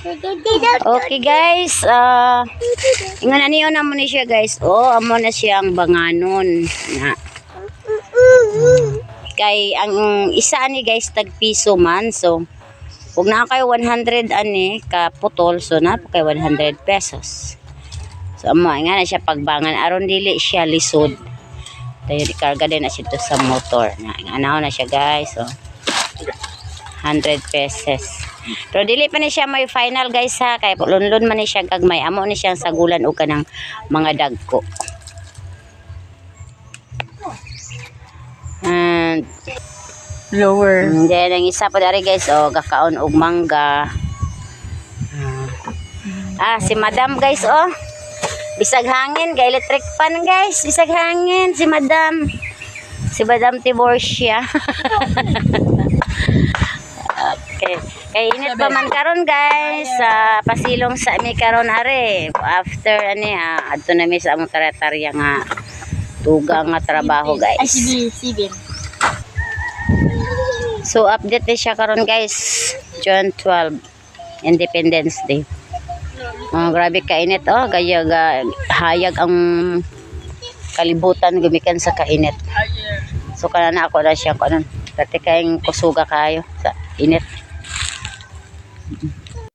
Okay guys, ingon aniyo na mo ni siya guys. Oh, amo na siyang banganon na. Kay ang isa ani guys tag piso man. So kung na kayo 100 ani ka putol, so na kay 100 pesos. So amo nga na siya pagbangan aron dili siya lisod. Tayo di karga din na siya to sa motor. Anaw na siya guys. So 100 pesos. Pero dili pa ni siya may final guys ha. Kaya lunlun man ni siya gagmay. Amo ni siyang sagulan o kanang mga dagko. And Lower. then ang isa pa dari guys. O gakaon og mangga. Si madam guys oh. Bisag hangin. Ga electric fan guys. Bisag hangin. Si madam. Si Madam Tiborcia. Okay. Kay init pa man karon guys, pasilong sa mi karon are. After ani adto na mi sa among taratarya nga tugang nga trabaho guys. So update na siya karon guys. June 12, Independence Day. Grabe ka init oh, kaya hayag ang kalibutan gumikan sa kainit. So kana na ako na siya kanon. Dati kayong kusuga kayo sa init.